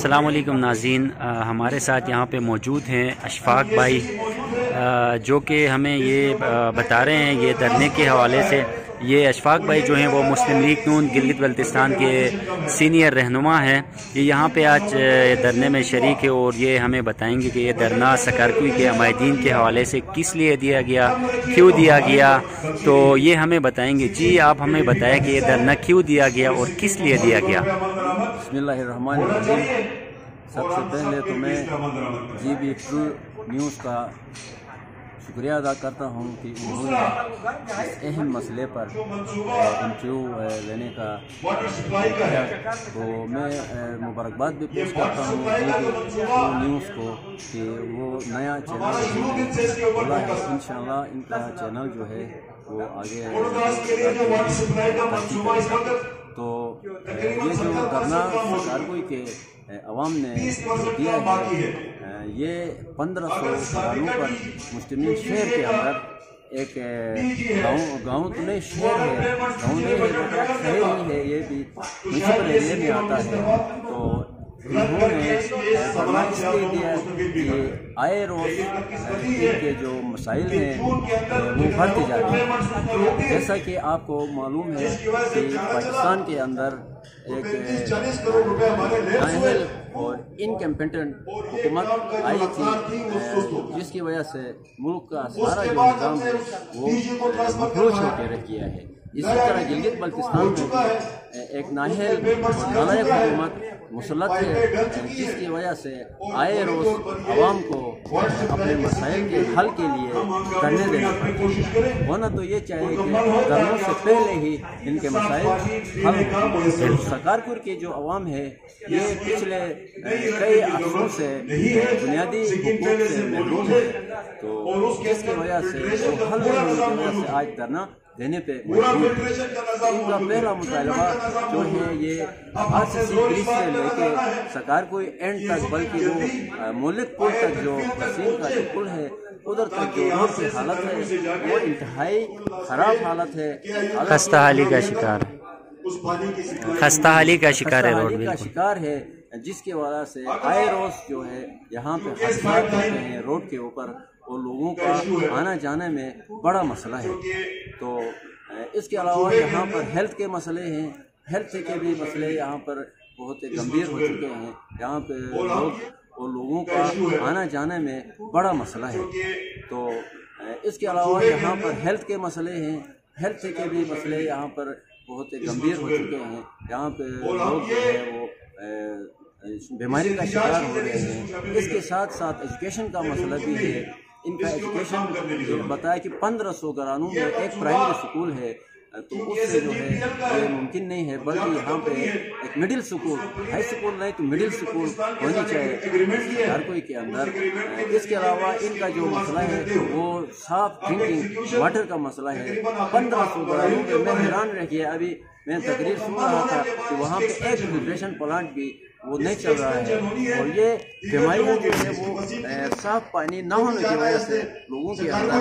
अस्सलाम वालेकुम नाज़रीन, हमारे साथ यहाँ पे मौजूद हैं अशफाक भाई, जो कि हमें ये बता रहे हैं ये धरने के हवाले से। ये अशफाक भाई जो हैं वो मुस्लिम लीग नून गिलगित बल्तिस्तान के सीनियर रहनुमा हैं। ये यहाँ पे आज धरने में शरीक है और ये हमें बताएंगे कि ये धरना सकरकुई के हमायदीन के हवाले से किस लिए दिया गया, क्यों दिया गया, तो ये हमें बताएंगे। जी आप हमें बताएं कि ये धरना क्यों दिया गया और किस लिए दिया गया। बिस्मिल्लाहिर्रहमानिर्रहीम। सबसे पहले तो मैं GB ट्रू न्यूज़ का शुक्रिया अदा करता हूँ कि उन्होंने इस अहम मसले पर इंटरव्यू लेने का किया। तो मैं मुबारकबाद भी पेश करता हूँ GB ट्रू न्यूज़ को कि वो नया चैनल खोला है। इंशाअल्लाह इनका चैनल जो है वो आगे तो ये जो धरना सरकारकोई के अवाम ने दिया है, ये 1500 घरों पर मुश्तमिल शहर के अंदर एक गाँव तो नहीं शहर है, गाँव नहीं है, शहर ही है, ये भी म्यूनसिपल एरिया में आता है। तो उन्होंने धरना इसलिए दिया कि आए रोज़ के जो मसाइल हैं वो बढ़ते जा रहे हैं। जैसा कि आपको मालूम है कि पाकिस्तान के अंदर एक नाअहल और इनकम्पिटेंट हुकूमत आई थी, जिसकी वजह से मुल्क का सारा जो निज़ाम है वो मफलूज होकर रह गया है। इसी तरह गिलगित बल्तिस्तान में एक नाअहल नालायक हुकूमत मुसल्लत है, जिसकी वजह से आए रोज़ आवाम को अपने मसाइल के हल के लिए करने देना पड़ता है। वरना तो ये चाहिए कि धरनों से पहले ही इनके मसाइल हल हो। सरकारपुर की जो आवाम है ये पिछले कई अरसों से बुनियादी हुकूक से महरूम है, तो जिसकी वजह से वो हल होने की वजह से आज धरना देने पे मजबूर है। इनका पहला मुतालबा जो है ये RCC ब्रिज से लेके सरकारकोई एंड तक, बल्कि वो मौलिक पुल तक जो वसीम का जो पुल है उधर तक जो रोड की हालत है वो इंतहाई ख़राब हालत है, खस्ताहाली का शिकार है, जिसकी वजह से आए रोज़ जो है यहाँ पे हादसात होते हैं रोड के ऊपर और लोगों का आना जाने में बड़ा मसला है। तो इसके अलावा यहाँ पर हेल्थ के मसले हैं, हेल्थ के भी मसले यहाँ पर बहुत गंभीर हो चुके हैं। यहाँ पे लोगों का आना जाने में बड़ा मसला है। तो इसके अलावा यहाँ पर हेल्थ के मसले हैं, हेल्थ के भी मसले यहाँ पर बहुत गंभीर हो चुके हैं। यहाँ पे लोग जो है वो बीमारी का शिकार हो रहे हैं। इसके साथ साथ एजुकेशन का मसला भी है। इनका एजुकेशन बताया कि 1500 घरानों में एक प्राइमरी स्कूल है, तो उससे जो है ये मुमकिन नहीं है, बल्कि यहाँ पे एक मिडिल स्कूल, हाई स्कूल नहीं तो मिडिल स्कूल होनी चाहिए हर कोई के अंदर। इसके अलावा इनका जो मसला है वो साफ ड्रिंकिंग वाटर का मसला है। 1500 घरानों में मैं हैरान रह गया। अभी मैं तकरीर सुन रहा था कि वहाँ पे एक फिल्ट्रेशन प्लांट भी वो नहीं चल रहा है, और ये बीमारियाँ जो है वो साफ पानी न होने की वजह से लोगों के अंदर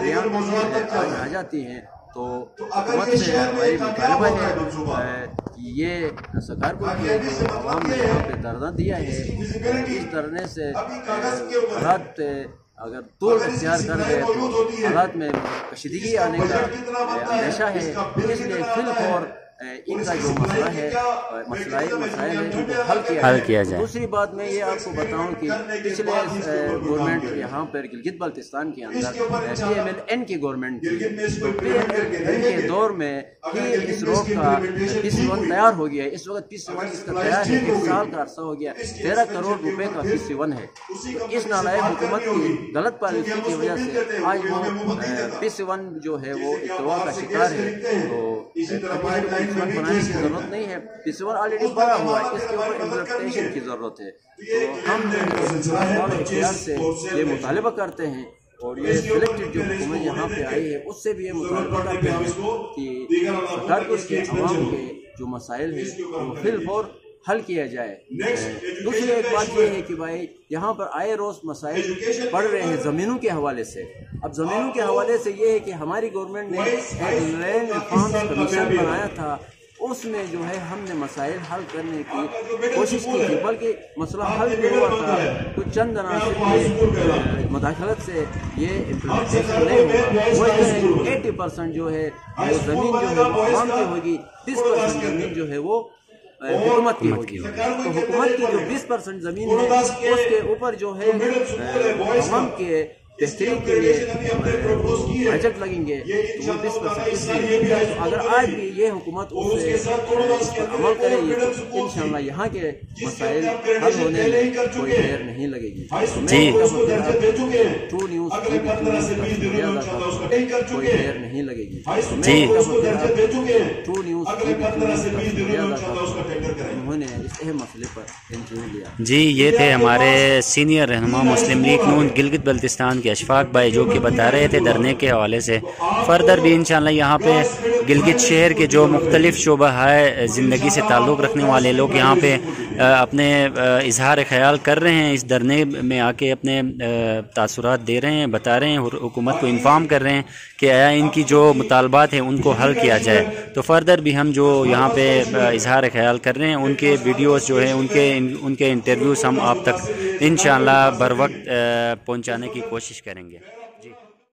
ये बीमारियाँ आ जाती हैं। तो हुकूमत से हमारी मुतालबा है कि ये सरकारपुर की जो आवाम ने यहाँ पे धरना दिया है, इस धरने से हालात अगर तूल इख्तियार कर गए तो हालात में कशीदगी आने का अंदेशा है। इसलिए फिलहाल इनका जो मसला है मसाइल है उनको हल किया जाए। दूसरी बात मैं ये आपको बताऊं कि पिछले गवर्नमेंट यहाँ पर गिलगित बल्तिस्तान के अंदर PMLN की गवर्नमेंट थी, तो PMLN के दौर में ही इस रोड का PC1 तैयार हो गया है। इस वक्त PC1 इसका तैयार है, 1 साल का अरसा हो गया, 13 करोड़ रुपए का PC1 है। तो इस नालायक हुकूमत की गलत पॉलिसी की वजह से आज वो PC1 जो है वो इत्तवा का शिकार है। तो बनाने की जरूरत नहीं है, PC1 ऑलरेडी बना हुआ है, इसके ऊपर इम्प्लीमेंटेशन की जरूरत है। तो हम इख्तियार से ये मुतालबा करते हैं, और ये सिलेक्टेड जो हुकूमत यहाँ पे आई है उससे भी ये मुतालबा करते हैं कि सरकारपुर के अवाम के जो मसाइल है वो फिलहाल हल किया जाए। दूसरी एक बात यह है कि भाई यहाँ पर आए रोज़ मसाइल बढ़ रहे हैं ज़मीनों के हवाले से। अब ज़मीनों के हवाले से ये है कि हमारी गवर्नमेंट ने एक लैंड रिफॉर्म्स कमीशन बनाया था, उसमें जो है हमने मसाइल हल करने की कोशिश की थी, बल्कि मसला हल नहीं हुआ था। कुछ चंद अनासर की मदाखलत से ये इम्प्लीमेंटेशन नहीं होगा। वो 80% जो है वो ज़मीन जो है वो आवाम की होगी, 20% ज़मीन जो है वो हुकूमत की होगी। तो हुकूमत की जो 20% ज़मीन है उसके ऊपर जो है आवाम के बेहतरी के लिए बजट लगेंगे, तो वो 20% इसलिए। तो अगर आज भी ये हुकूमत उस पर अमल करेगी तो इंशाअल्लाह यहाँ के मसाइल हल होने में कोई देर नहीं लगेगी। ट्रू न्यूज़ कोई देर नहीं लगेगी। ट्रू न्यूज़ उन्होंने इस अहम मसले पर इंटरव्यू लिया। जी, ये थे हमारे सीनियर रहनुमा मुस्लिम लीग नून गिलगित बल्तिस्तान के अशफाक भाई, जो कि बता रहे थे धरने के हवाले से। फर्दर भी इंशाअल्लाह यहाँ पे गिलगित शहर के जो मुख्तलिफ शोबा है ज़िंदगी से ताल्लुक़ रखने वाले लोग यहाँ पे अपने इजहार ख्याल कर रहे हैं, इस धरने में आके अपने तासुरात दे रहे हैं, बता रहे हैं, हुकूमत को इन्फॉर्म कर रहे हैं कि आया इनकी जो मुतालबात हैं उनको हल किया जाए। तो फर्दर भी हम जो यहाँ पे इजहार ख्याल कर रहे हैं उनके वीडियोस जो है उनके इंटरव्यूज़ हम आप तक इंशाअल्लाह बर वक्त पहुँचाने की कोशिश करेंगे।